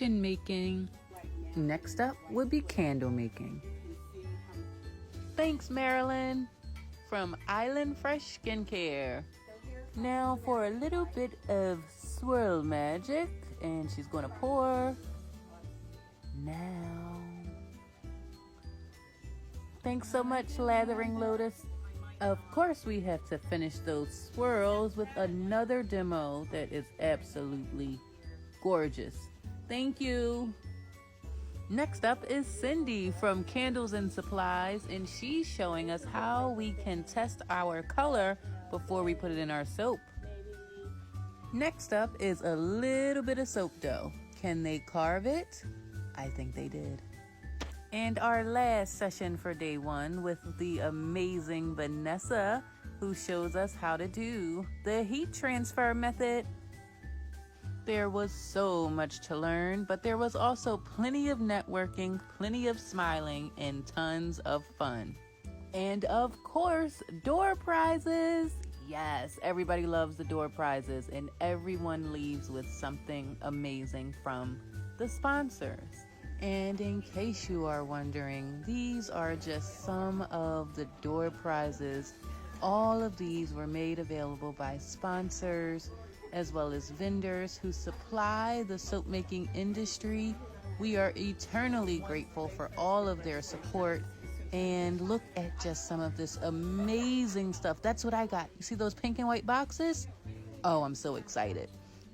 Making. Next up would be candle making. Thanks, Marilyn, from Island Fresh Skincare. Now for a little bit of swirl magic, and she's gonna pour. Now. Thanks so much, Lathering Lotus. Of course, we have to finish those swirls with another demo that is absolutely gorgeous. Thank you. Next up is Cindy from Candles and Supplies, and she's showing us how we can test our color before we put it in our soap. Next up is a little bit of soap dough. Can they carve it? I think they did. And our last session for day one with the amazing Vanessa, who shows us how to do the heat transfer method. There was so much to learn, but there was also plenty of networking, plenty of smiling, and tons of fun. And of course, door prizes. Yes, everybody loves the door prizes, and everyone leaves with something amazing from the sponsors. And in case you are wondering, these are just some of the door prizes. All of these were made available by sponsors as well as vendors who supply the soap making industry. We are eternally grateful for all of their support. And look at just some of this amazing stuff. That's what I got. You see those pink and white boxes? Oh, I'm so excited.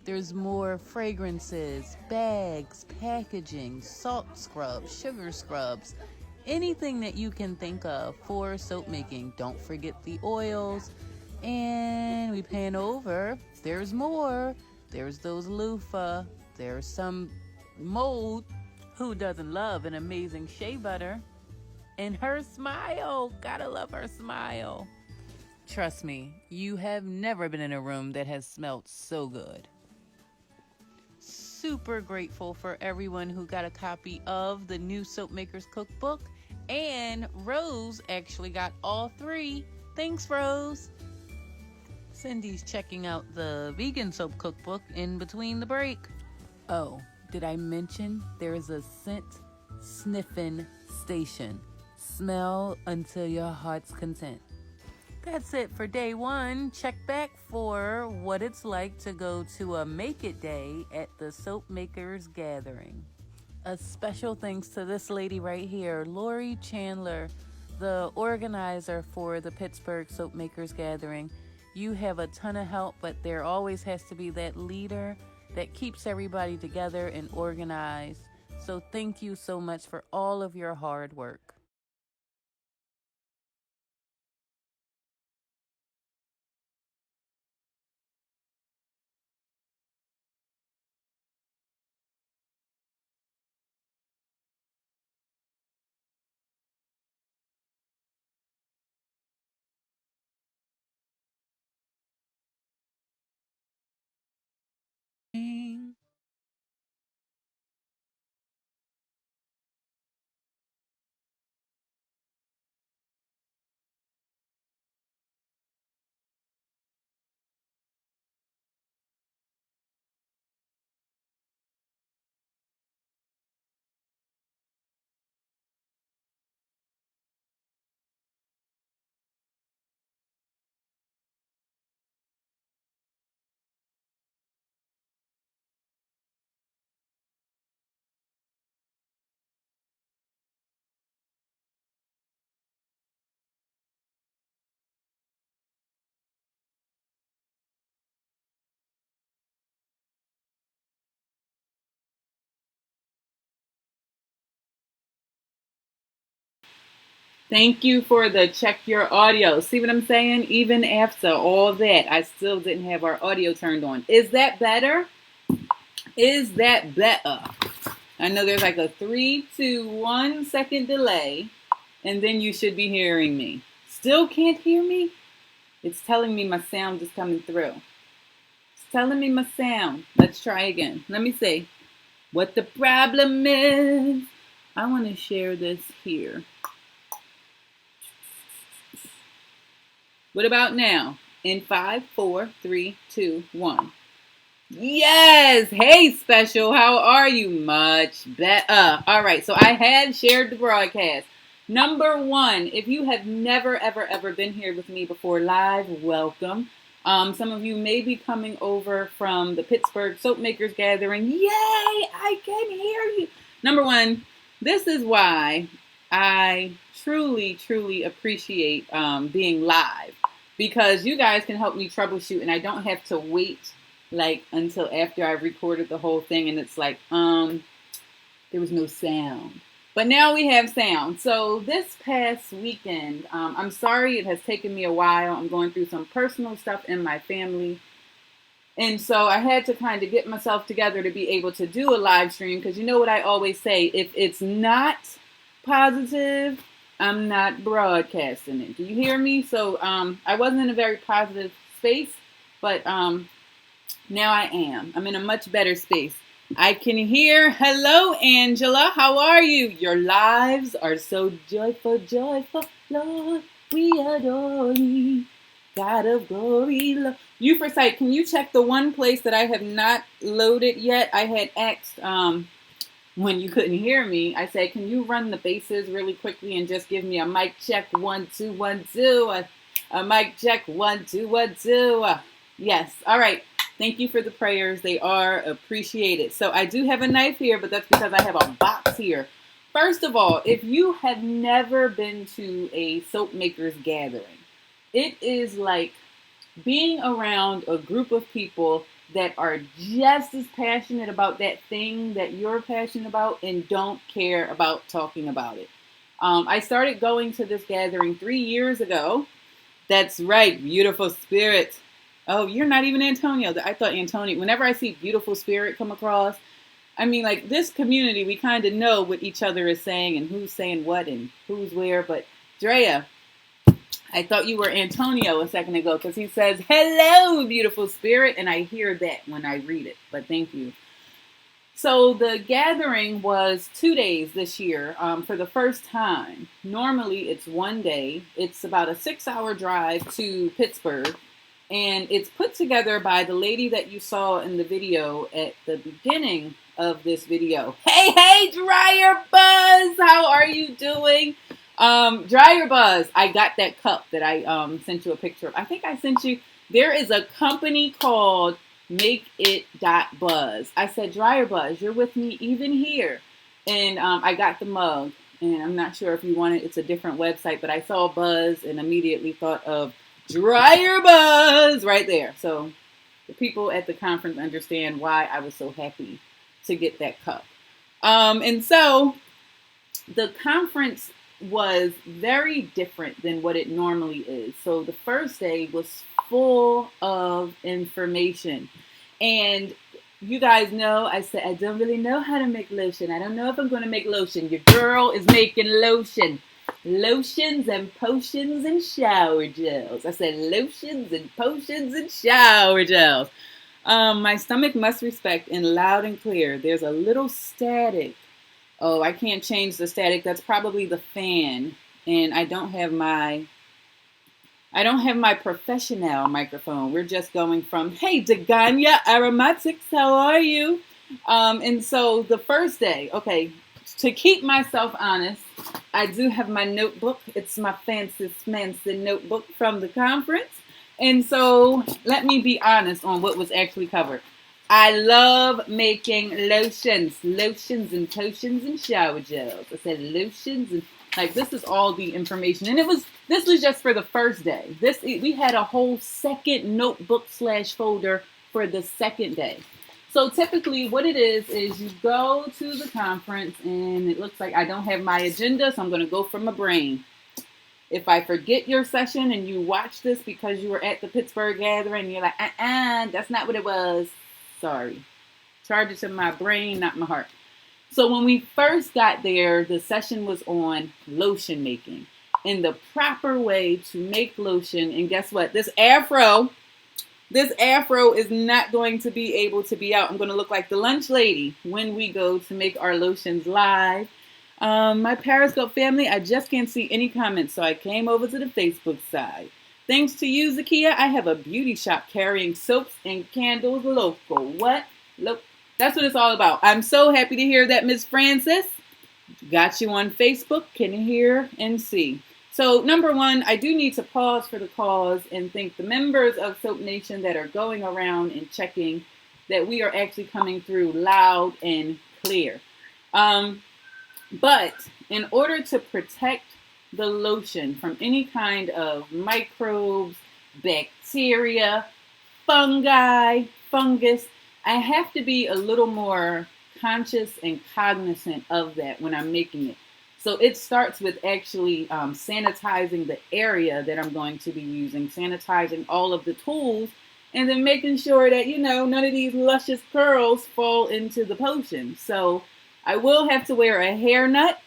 There's more fragrances, bags, packaging, salt scrubs, sugar scrubs, anything that you can think of for soap making. Don't forget the oils. And we pan over. There's more. There's those loofah. There's some mold. Who doesn't love an amazing shea butter? And her smile. Gotta love her smile. Trust me, you have never been in a room that has smelled so good. Super grateful for everyone who got a copy of the new Soap Makers Cookbook. And Rose actually got all 3. Thanks, Rose. Cindy's checking out the vegan soap cookbook in between the break. Oh, did I mention there's a scent sniffing station? Smell until your heart's content. That's it for day one. Check back for what it's like to go to a Make It Day at the Soap Makers Gathering. A special thanks to this lady right here, Lori Chandler, the organizer for the Pittsburgh Soap Makers Gathering. You have a ton of help, but there always has to be that leader that keeps everybody together and organized. So thank you so much for all of your hard work. Thank you for the check your audio. See what I'm saying? Even after all that, I still didn't have our audio turned on. Is that better? Is that better? I know there's like a 3 to 1 second delay, and then you should be hearing me. Still can't hear me? It's telling me my sound is coming through. It's telling me my sound. Let's try again. Let me see what the problem is. I want to share this here. What about now? In 5, 4, 3, 2, 1. Yes. Hey, special. How are you? Much better. All right. So I had shared the broadcast. Number one, if you have never, ever, ever been here with me before live, welcome. Some of you may be coming over from the Pittsburgh Soap Makers Gathering. Yay! I can hear you. Number one, this is why I truly, truly appreciate being live, because you guys can help me troubleshoot and I don't have to wait like until after I've recorded the whole thing and it's like, there was no sound. But now we have sound. So this past weekend, I'm sorry it has taken me a while. I'm going through some personal stuff in my family. And so I had to kind of get myself together to be able to do a live stream, because you know what I always say, if it's not positive, I'm not broadcasting it. Do you hear me? So I wasn't in a very positive space, but now I am. I'm in a much better space. I can hear. Hello, Angela. How are you? Your lives are so joyful, joyful, Lord. We adore you. God of glory, Lord. You for sight, can you check the one place that I have not loaded yet? I had asked when you couldn't hear me. I said, can you run the bases really quickly and just give me a mic check 1 2 1 2, a mic check 1 2 1 2. Yes. All right. Thank you for the prayers. They are appreciated. So I do have a knife here, but that's because I have a box here. First of all, if you have never been to a soap makers gathering, it is like being around a group of people that are just as passionate about that thing that you're passionate about and don't care about talking about it. I started going to this gathering 3 years ago. That's right, beautiful spirit. Oh, you're not even Antonio. I thought Antonio. Whenever I see beautiful spirit come across, I mean, like this community, we kind of know what each other is saying and who's saying what and who's where. But Drea, I thought you were Antonio a second ago, because he says, hello, beautiful spirit. And I hear that when I read it. But thank you. So the gathering was 2 days this year for the first time. Normally it's 1 day. It's about a 6-hour drive to Pittsburgh. And it's put together by the lady that you saw in the video at the beginning of this video. Hey, Dryer Buzz! How are you doing? Dryer Buzz, I got that cup that I sent you a picture of. I think I sent you. There is a company called Make-It.Buzz. I said, Dryer Buzz, you're with me even here. And I got the mug. And I'm not sure if you want it. It's a different website. But I saw Buzz and immediately thought of Dryer Buzz right there. So the people at the conference understand why I was so happy to get that cup. And so the conference was very different than what it normally is. So the first day was full of information. And you guys know, I said, I don't really know how to make lotion. I don't know if I'm going to make lotion. Your girl is making lotion. Lotions and potions and shower gels. I said lotions and potions and shower gels. My stomach must respect in loud and clear. There's a little static. Oh, I can't change the static. That's probably the fan. And I don't have my professional microphone. We're just going from, hey, Daganya Aromatics, how are you? And so the first day, okay, to keep myself honest, I do have my notebook. It's my fancy notebook from the conference. And so let me be honest on what was actually covered. I love making lotions and potions and shower gels. I said lotions and like this is all the information. And this was just for the first day. We had a whole second notebook / folder for the second day. So typically what it is you go to the conference and it looks like I don't have my agenda, so I'm going to go from my brain. If I forget your session and you watch this because you were at the Pittsburgh gathering and you're like, that's not what it was. Sorry. Charge it to my brain, not my heart. So when we first got there, the session was on lotion making and the proper way to make lotion. And guess what? This afro is not going to be able to be out. I'm going to look like the lunch lady when we go to make our lotions live. My Periscope family, I just can't see any comments, so I came over to the Facebook side. Thanks to you, Zakia, I have a beauty shop carrying soaps and candles local. What? Look, that's what it's all about. I'm so happy to hear that, Miss Francis. Got you on Facebook, can hear and see. So number one, I do need to pause for the cause and thank the members of Soap Nation that are going around and checking that we are actually coming through loud and clear. But in order to protect the lotion from any kind of microbes, bacteria, fungi, fungus, I have to be a little more conscious and cognizant of that when I'm making it. So it starts with actually sanitizing the area that I'm going to be using, sanitizing all of the tools, and then making sure that, none of these luscious curls fall into the potion. So I will have to wear a hairnet,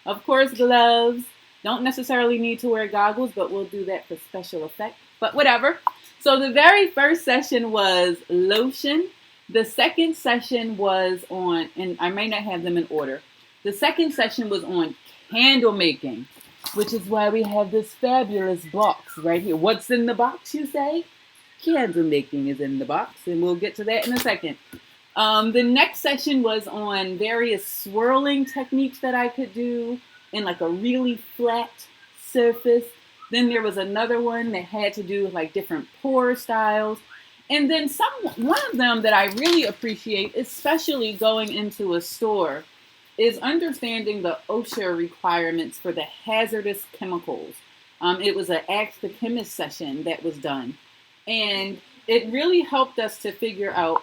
of course, gloves. Don't necessarily need to wear goggles, but we'll do that for special effect. But whatever. So the very first session was lotion. The second session was on, and I may not have them in order. The second session was on candle making, which is why we have this fabulous box right here. What's in the box, you say? Candle making is in the box, and we'll get to that in a second. The next session was on various swirling techniques that I could do in like a really flat surface. Then there was another one that had to do with like different pour styles. And then one of them that I really appreciate, especially going into a store, is understanding the OSHA requirements for the hazardous chemicals. It was an Ask the Chemist session that was done. And it really helped us to figure out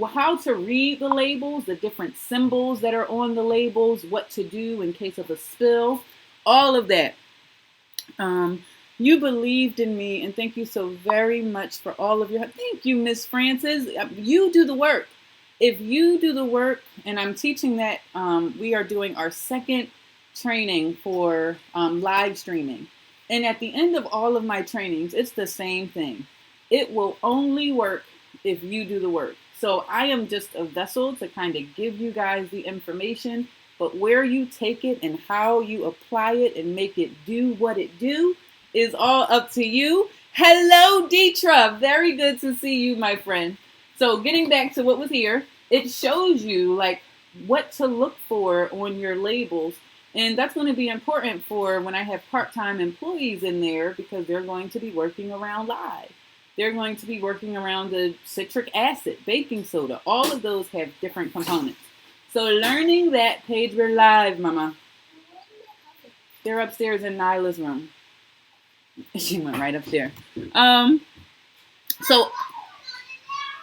how to read the labels, the different symbols that are on the labels, what to do in case of a spill, all of that. You believed in me, and thank you so very much for all of your help. Thank you, Miss Francis. You do the work. If you do the work, and I'm teaching that, we are doing our second training for live streaming. And at the end of all of my trainings, it's the same thing. It will only work if you do the work. So I am just a vessel to kind of give you guys the information, but where you take it and how you apply it and make it do what it do is all up to you. Hello, Deetra. Very good to see you, my friend. So getting back to what was here, it shows you like what to look for on your labels. And that's going to be important for when I have part-time employees in there because they're going to be working around live. They're going to be working around the citric acid, baking soda. All of those have different components. So learning that, Paige, we're live, Mama. They're upstairs in Nyla's room. She went right up there.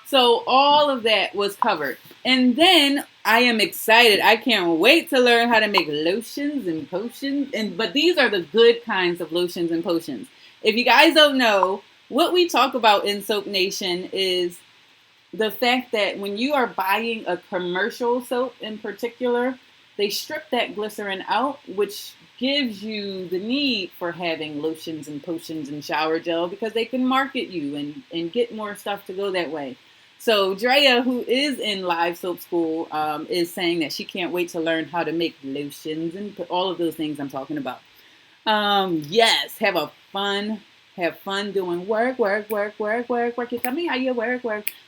So all of that was covered. And then I am excited. I can't wait to learn how to make lotions and potions. But these are the good kinds of lotions and potions. If you guys don't know, what we talk about in Soap Nation is the fact that when you are buying a commercial soap in particular, they strip that glycerin out, which gives you the need for having lotions and potions and shower gel because they can market you and get more stuff to go that way. So Drea, who is in live soap school, is saying that she can't wait to learn how to make lotions and all of those things I'm talking about. Yes, have fun doing work. You tell me how you work.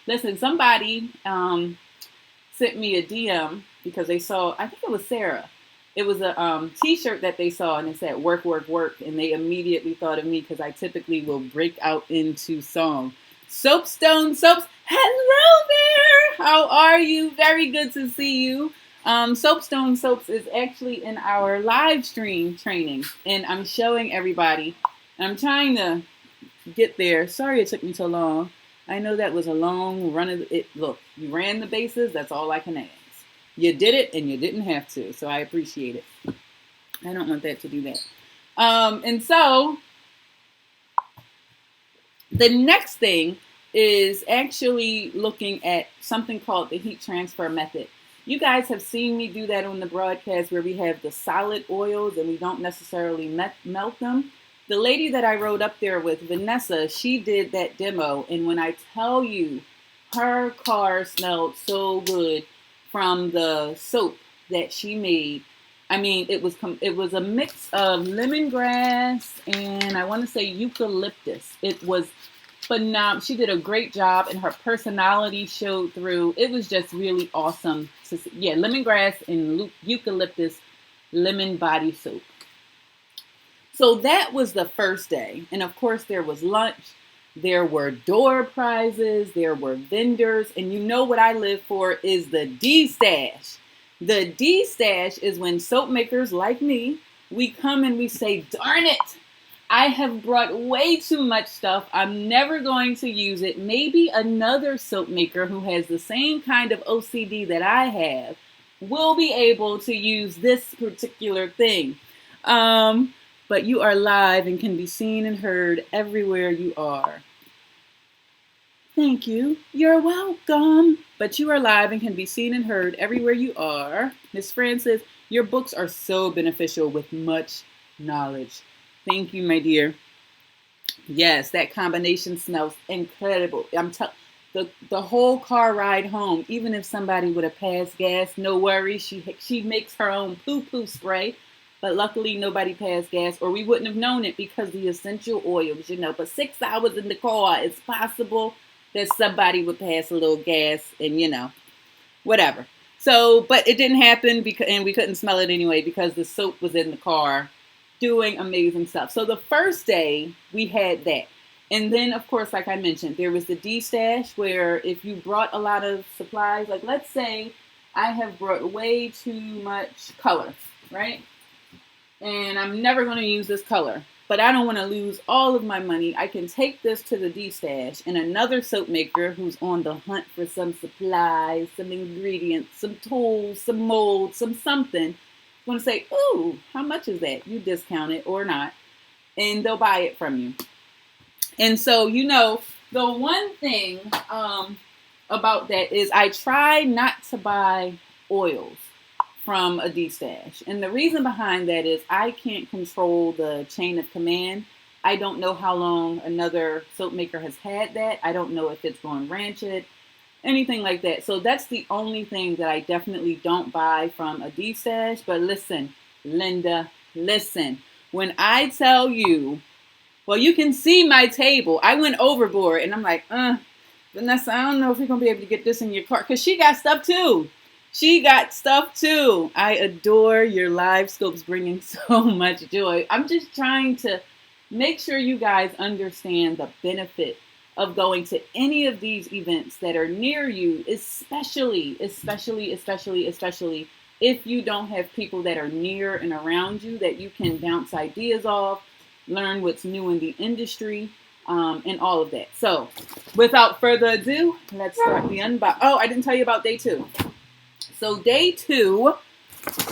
Listen, somebody sent me a DM because they saw, I think it was Sarah. It was a t-shirt that they saw and it said work. And they immediately thought of me because I typically will break out into song. Soapstone Soaps, hello there. How are you? Very good to see you. Soapstone Soaps is actually in our live stream training and I'm showing everybody. I'm trying to get there. Sorry it took me so long. I know that was a long run of it. Look, you ran the bases. That's all I can ask. You did it and you didn't have to. So I appreciate it. I don't want that to do that. And so the next thing is actually looking at something called the heat transfer method. You guys have seen me do that on the broadcast where we have the solid oils and we don't necessarily melt them. The lady that I rode up there with, Vanessa, she did that demo. And when I tell you, her car smelled so good from the soap that she made. I mean, it was a mix of lemongrass and I want to say eucalyptus. It was phenomenal. She did a great job, and her personality showed through. It was just really awesome to see. Yeah, lemongrass and eucalyptus lemon body soap. So that was the first day, and of course there was lunch. There were door prizes. There were vendors, and you know what I live for is the D stash. The D stash is when soap makers like me, we come and we say, darn it, I have brought way too much stuff. I'm never going to use it. Maybe another soap maker who has the same kind of OCD that I have will be able to use this particular thing. But you are live and can be seen and heard everywhere you are. Thank you. You're welcome. But you are live and can be seen and heard everywhere you are. Miss Francis, your books are so beneficial with much knowledge. Thank you, my dear. Yes, that combination smells incredible. The whole car ride home, even if somebody would have passed gas, no worries. She makes her own poo-poo spray. But luckily, nobody passed gas, or we wouldn't have known it because the essential oils, But 6 hours in the car, it's possible that somebody would pass a little gas and, whatever. So, but it didn't happen and we couldn't smell it anyway because the soap was in the car doing amazing stuff. So the first day we had that. And then, of course, like I mentioned, there was the D stash where if you brought a lot of supplies, like let's say I have brought way too much color, right? And I'm never going to use this color, but I don't want to lose all of my money. I can take this to the D stash, and another soap maker who's on the hunt for some supplies, some ingredients, some tools, some molds, some something, is going to say, ooh, how much is that? You discount it or not, and they'll buy it from you. And so, the one thing about that is I try not to buy oils from a D stash. And the reason behind that is I can't control the chain of command. I don't know how long another soap maker has had that. I don't know if it's going rancid, anything like that. So that's the only thing that I definitely don't buy from a D stash. But listen, Linda, listen. When I tell you, well, you can see my table. I went overboard and I'm like, Vanessa, I don't know if we're going to be able to get this in your car. Because she got stuff too. She got stuff too. I adore your live scopes bringing so much joy. I'm just trying to make sure you guys understand the benefit of going to any of these events that are near you, especially if you don't have people that are near and around you that you can bounce ideas off, learn what's new in the industry, and all of that. So without further ado, let's start the unbox. Oh, I didn't tell you about day 2. So day 2,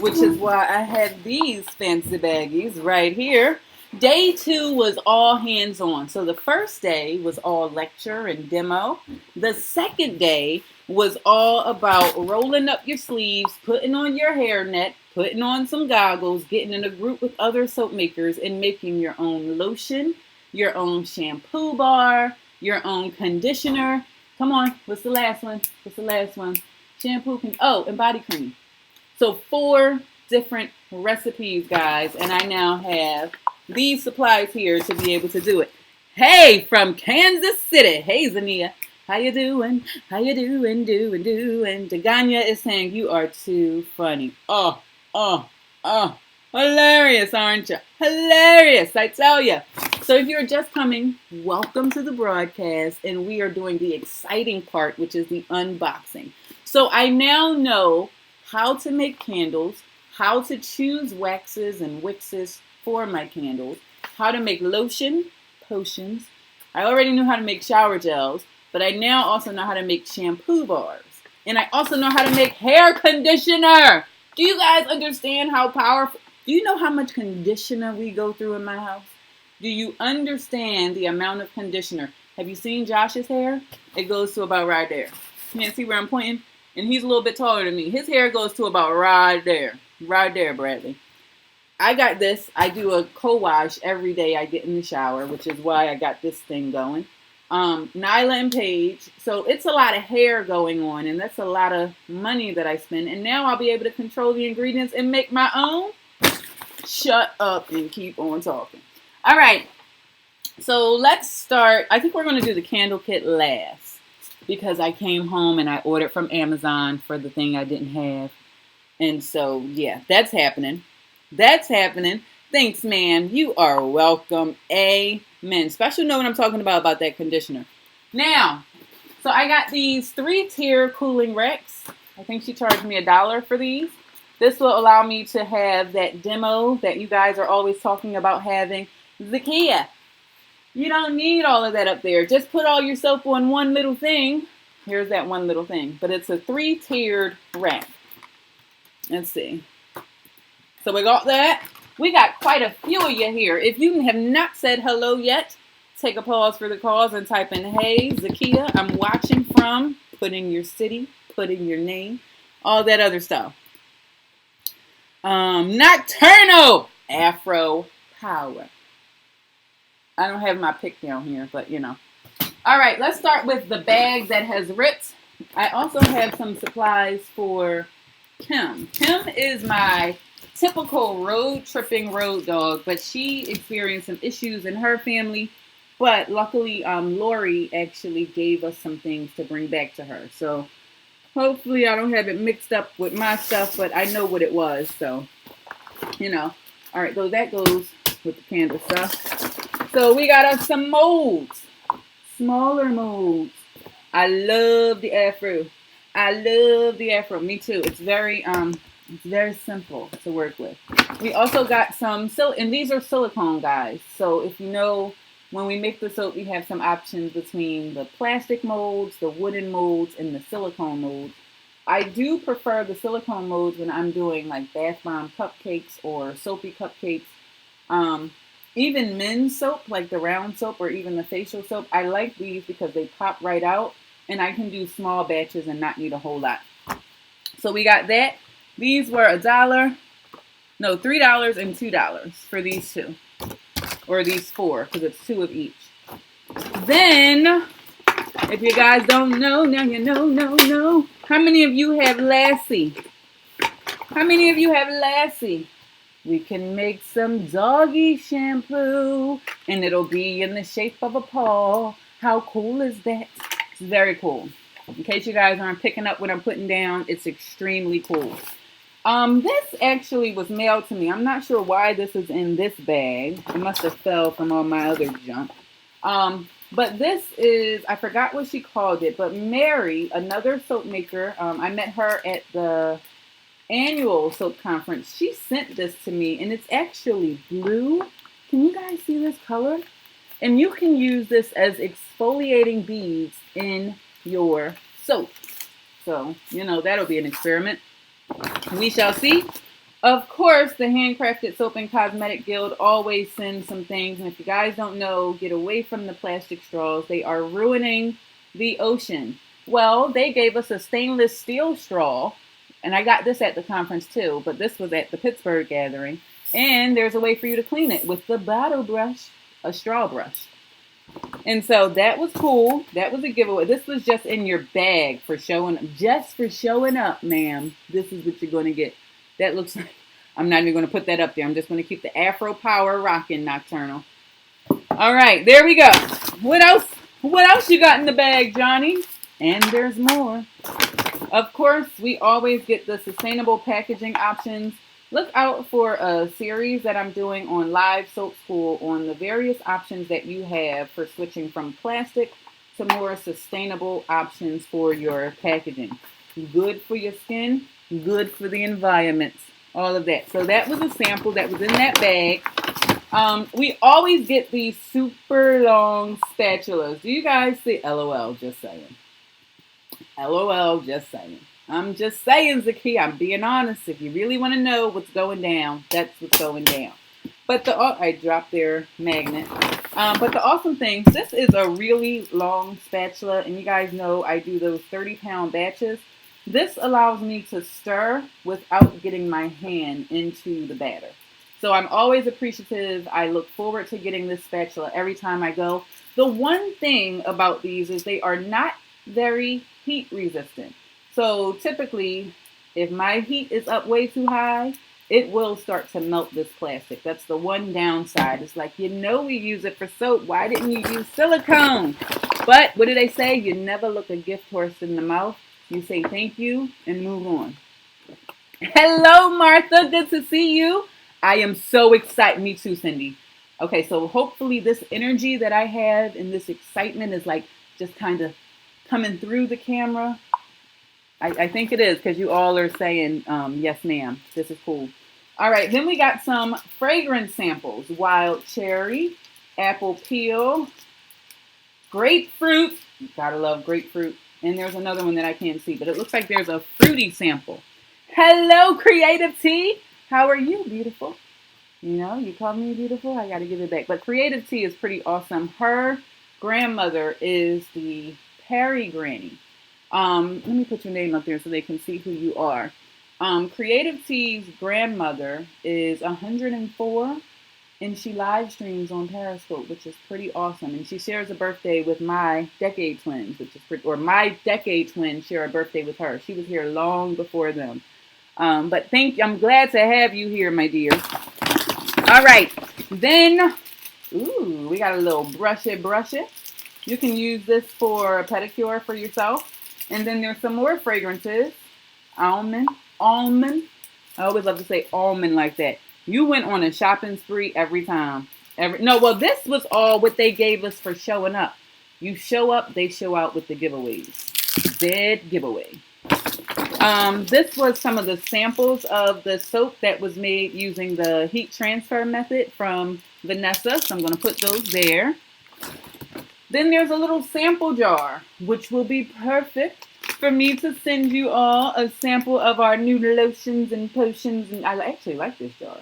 which is why I have these fancy baggies right here. Day 2 was all hands-on. So the first day was all lecture and demo. The second day was all about rolling up your sleeves, putting on your hairnet, putting on some goggles, getting in a group with other soap makers and making your own lotion, your own shampoo bar, your own conditioner. Come on, what's the last one? Shampoo, and body cream. So 4 different recipes, guys. And I now have these supplies here to be able to do it. Hey, from Kansas City. Hey, Zania. How you doing? Doing? Daganya is saying, you are too funny. Oh. Hilarious, aren't you? Hilarious, I tell you. So if you're just coming, welcome to the broadcast. And we are doing the exciting part, which is the unboxing. So I now know how to make candles, how to choose waxes and wixes for my candles, how to make lotion, potions. I already knew how to make shower gels, but I now also know how to make shampoo bars. And I also know how to make hair conditioner. Do you guys understand how powerful? Do you know how much conditioner we go through in my house? Do you understand the amount of conditioner? Have you seen Josh's hair? It goes to about right there. You can't see where I'm pointing? And he's a little bit taller than me. His hair goes to about right there. Right there, Bradley. I got this. I do a co-wash every day I get in the shower, which is why I got this thing going. Nyla and Paige. So it's a lot of hair going on, and that's a lot of money that I spend. And now I'll be able to control the ingredients and make my own. Shut up and keep on talking. All right. So let's start. I think we're going to do the candle kit last because I came home and I ordered from Amazon for the thing I didn't have. And so, yeah, that's happening. That's happening. Thanks, man. You are welcome. Amen. Special note when I'm talking about that conditioner. Now, so I got these 3-tier cooling racks. I think she charged me $1 for these. This will allow me to have that demo that you guys are always talking about having. Zakia, you don't need all of that up there. Just put all your soap on one little thing. Here's that one little thing. But it's a 3-tiered rack. Let's see. So we got that. We got quite a few of you here. If you have not said hello yet, take a pause for the cause and type in, hey, Zakia, I'm watching from, put in your city, put in your name, all that other stuff. Nocturnal Afro Power. I don't have my pick down here, but you know. All right, let's start with the bag that has ripped. I also have some supplies for Kim. Kim is my typical road tripping road dog, but she experienced some issues in her family. But luckily, Lori actually gave us some things to bring back to her. So hopefully I don't have it mixed up with my stuff, but I know what it was. So, you know. All right, so that goes with the candle stuff. So we got us some molds. Smaller molds. I love the Afro. I love the Afro. Me too. It's very simple to work with. We also got some, and these are silicone, guys. So if you know, when we make the soap, we have some options between the plastic molds, the wooden molds, and the silicone molds. I do prefer the silicone molds when I'm doing like bath bomb cupcakes or soapy cupcakes. Even men's soap, like the round soap or even the facial soap, I like these because they pop right out and I can do small batches and not need a whole lot. So we got that. These were $3 and $2 for these two. Or these 4, because it's 2 of each. Then, if you guys don't know, now you know. How many of you have Lassie? How many of you have Lassie? We can make some doggy shampoo, and it'll be in the shape of a paw. How cool is that? It's very cool. In case you guys aren't picking up what I'm putting down, it's extremely cool. This actually was mailed to me. I'm not sure why this is in this bag. It must have fell from all my other junk. But this is, I forgot what she called it, but Mary, another soap maker, I met her at the annual soap conference. She sent this to me, and it's actually blue. Can you guys see this color? And you can use this as exfoliating beads in your soap. So, you know, that'll be an experiment. We shall see. Of course, the Handcrafted Soap and Cosmetic Guild always sends some things. And if you guys don't know, get away from the plastic straws. They are ruining the ocean. Well, they gave us a stainless steel straw. And I got this at the conference too. But this was at the Pittsburgh gathering. And there's a way for you to clean it with the bottle brush, a straw brush. And so that was cool. That was a giveaway. This was just in your bag for showing up, ma'am. This is what you're going to get. That looks like, I'm not even going to put that up there. I'm just going to keep the Afro Power rocking, Nocturnal. All right, there we go. What else? What else you got in the bag, Johnny? And there's more. Of course, we always get the sustainable packaging options. Look out for a series that I'm doing on Live Soap School on the various options that you have for switching from plastic to more sustainable options for your packaging. Good for your skin, good for the environment, all of that. So that was a sample that was in that bag. We always get these super long spatulas. Do you guys see? LOL, just saying. LOL, just saying. I'm just saying, Zakia, I'm being honest. If you really want to know what's going down, that's what's going down. But I dropped their magnet. But the awesome thing, this is a really long spatula, and you guys know I do those 30-pound batches. This allows me to stir without getting my hand into the batter. So I'm always appreciative. I look forward to getting this spatula every time I go. The one thing about these is they are not very heat resistant. So typically, if my heat is up way too high, it will start to melt this plastic. That's the one downside. It's like, we use it for soap. Why didn't you use silicone? But what do they say? You never look a gift horse in the mouth. You say thank you and move on. Hello, Martha. Good to see you. I am so excited. Me too, Cindy. Okay, so hopefully this energy that I have and this excitement is like just kind of coming through the camera. I think it is because you all are saying, yes, ma'am. This is cool. All right, then we got some fragrance samples. Wild cherry, apple peel, grapefruit. Gotta love grapefruit. And there's another one that I can't see, but it looks like there's a fruity sample. Hello, Creative Tea. How are you, beautiful? You call me beautiful, I gotta give it back. But Creative Tea is pretty awesome. Her grandmother is the Perry Granny. Let me put your name up there so they can see who you are. Creative Tea's grandmother is 104, and she live streams on Periscope, which is pretty awesome. And she shares a birthday with my decade twins, my decade twins share a birthday with her. She was here long before them. But I'm glad to have you here, my dear. All right, then, we got a little brush it. You can use this for a pedicure for yourself. And then there's some more fragrances. Almond. I always love to say almond like that. You went on a shopping spree every time. This was all what they gave us for showing up. You show up, they show out with the giveaways. Dead giveaway. This was some of the samples of the soap that was made using the heat transfer method from Vanessa. So I'm going to put those there. Then there's a little sample jar, which will be perfect for me to send you all a sample of our new lotions and potions. And I actually like this jar.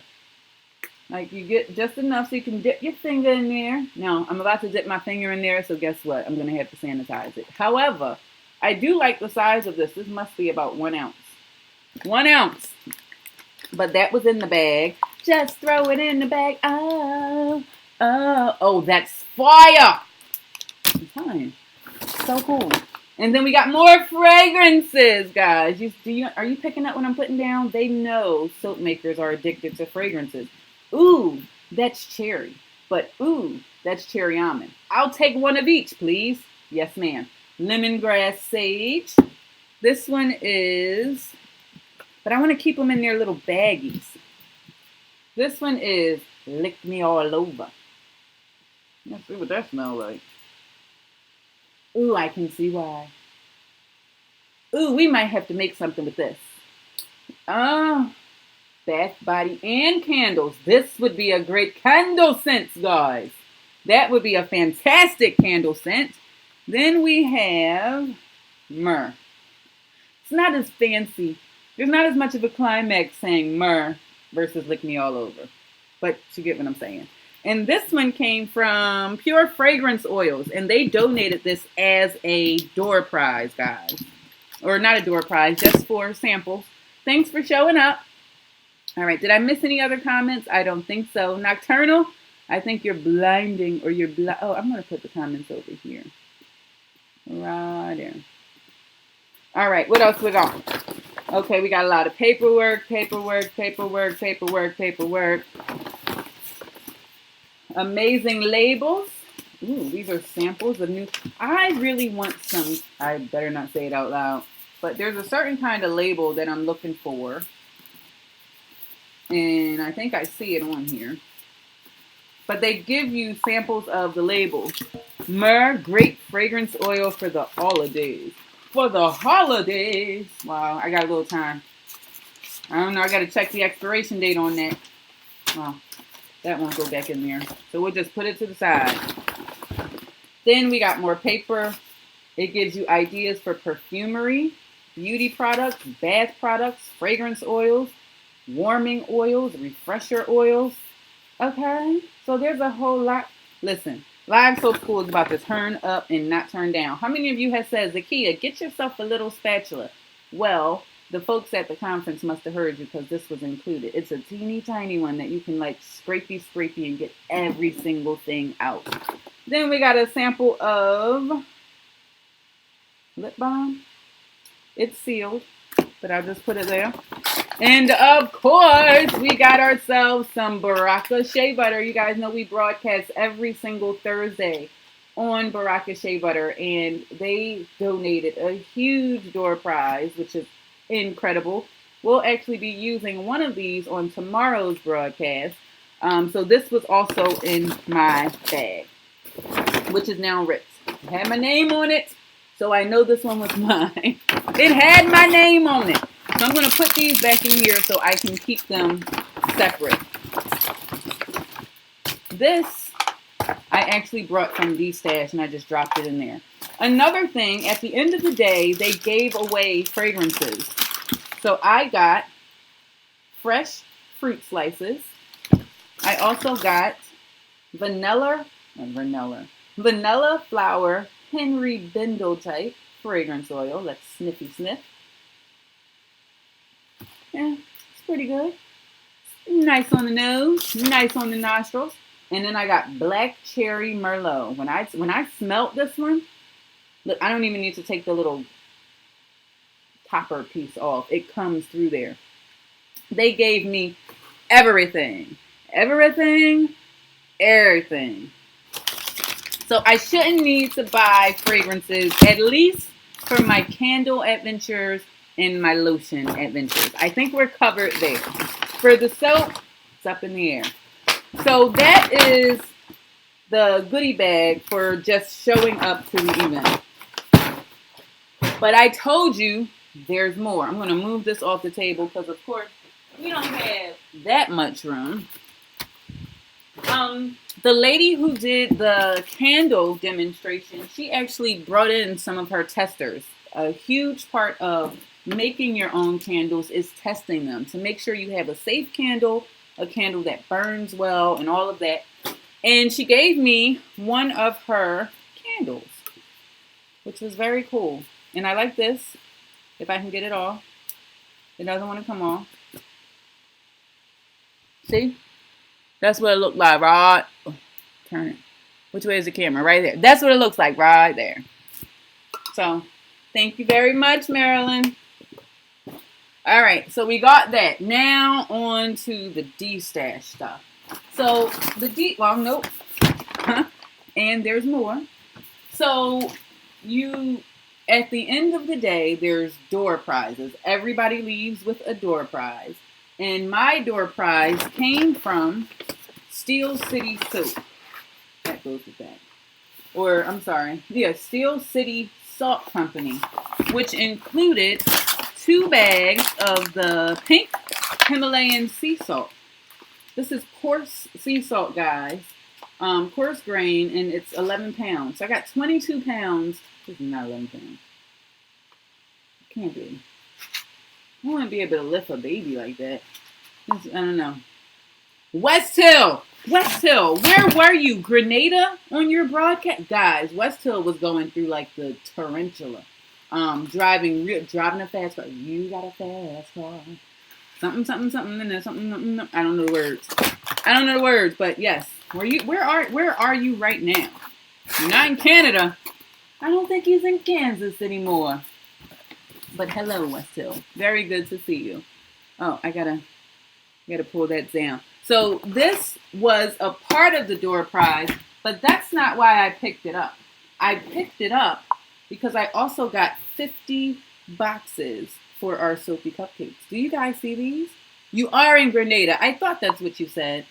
Like, you get just enough so you can dip your finger in there. Now, I'm about to dip my finger in there, so guess what? I'm going to have to sanitize it. However, I do like the size of this. This must be about 1 ounce. 1 ounce. But that was in the bag. Just throw it in the bag. Oh, that's fire. I'm telling you. So cool. And then we got more fragrances, guys. Are you picking up what I'm putting down? They know soap makers are addicted to fragrances. Ooh, that's cherry. But ooh, that's cherry almond. I'll take one of each, please. Yes, ma'am. Lemongrass sage. This one is, but I want to keep them in their little baggies. This one is Lick Me All Over. Let's see what that smells like. Ooh, I can see why. Ooh, we might have to make something with this. Bath, body, and candles. This would be a great candle scent, guys. That would be a fantastic candle scent. Then we have myrrh. It's not as fancy. There's not as much of a climax saying myrrh versus Lick Me All Over. But you get what I'm saying. And this one came from Pure Fragrance Oils. And they donated this as a door prize, guys. Or not a door prize, just for samples. Thanks for showing up. All right, did I miss any other comments? I don't think so. Nocturnal, I think you're blinding, or you're oh, I'm going to put the comments over here. Right there. All right, what else we got? Okay, we got a lot of paperwork. Amazing labels. Ooh, these are samples of new. I really want some. I better not say it out loud. But there's a certain kind of label that I'm looking for. And I think I see it on here. But they give you samples of the labels. Myrrh, great fragrance oil for the holidays. For the holidays. Wow, I got a little time. I don't know, I got to check the expiration date on that. Well, that won't go back in there. So we'll just put it to the side. Then we got more paper. It gives you ideas for perfumery, beauty products, bath products, fragrance oils, warming oils, refresher oils. Okay, so there's a whole lot. Listen, Live Soap School is about to turn up and not turn down. How many of you have said, Zakia, get yourself a little spatula? Well, The folks at the conference must have heard you because this was included. It's a teeny tiny one that you can like scrapey and get every single thing out. Then we got a sample of lip balm. It's sealed, but I'll just put it there. And of course, we got ourselves some Baraka Shea Butter. You guys know we broadcast every single Thursday on Baraka Shea Butter, and they donated a huge door prize, which is incredible. We'll actually be using one of these on tomorrow's broadcast. So this was also in my bag, which is now ripped. It had my name on it, so I know this one was mine. It had my name on it. So I'm going to put these back in here so I can keep them separate. This I actually brought from D-Stash and I just dropped it in there. Another thing, at the end of the day, they gave away fragrances. So I got fresh fruit slices. I also got vanilla flower Henry Bindle type fragrance oil. Let's sniffy sniff. Yeah, it's pretty good. Nice on the nose, nice on the nostrils. And then I got black cherry Merlot. When I smelt this one, look, I don't even need to take the little topper piece off. It comes through there. They gave me everything. Everything. So I shouldn't need to buy fragrances, at least for my candle adventures and my lotion adventures. I think we're covered there. For the soap, it's up in the air. So that is the goodie bag for just showing up to the event. But I told you there's more. I'm going to move this off the table because, of course, we don't have that much room. The lady who did the candle demonstration, she actually brought in some of her testers. A huge part of making your own candles is testing them to make sure you have a safe candle, a candle that burns well, and all of that. And she gave me one of her candles, which was very cool. And I like this, if I can get it off. It doesn't want to come off. See? That's what it looked like, right? Oh, turn it. Which way is the camera? Right there. That's what it looks like, right there. So, thank you very much, Marilyn. All right, so we got that. Now on to the D-Stash stuff. So well, nope. And there's more. So at the end of the day, there's door prizes. Everybody leaves with a door prize. And my door prize came from Steel City Soap. That goes with that. Or, I'm sorry. Yeah, Steel City Salt Company, which included 2 bags of the pink Himalayan sea salt. This is coarse sea salt, guys. Coarse grain, and it's 11 pounds. So I got 22 pounds. This is not 11 pounds. It can't be. I wouldn't be able to lift a baby like that. I don't know. West Hill, where were you? Grenada on your broadcast? Guys, West Hill was going through like the tarantula. Driving a fast car. You got a fast car. Something, and then something. I don't know the words, but yes. Where are you right now? You're not in Canada. I don't think he's in Kansas anymore. But hello, West Hill. Very good to see you. Oh, I gotta pull that down. So this was a part of the door prize, but that's not why I picked it up. I picked it up because I also got 50 boxes for our soapy cupcakes. Do you guys see these? You are in Grenada. I thought that's what you said.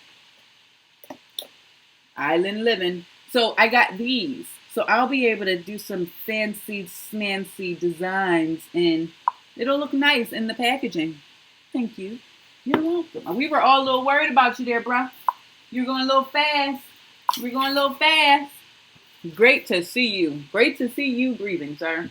Island living. So I got these. So I'll be able to do some fancy, smancy designs, and it'll look nice in the packaging. Thank you. You're welcome. We were all a little worried about you there, bruh. You're going a little fast. We're going a little fast. Great to see you. Great to see you breathing, sir.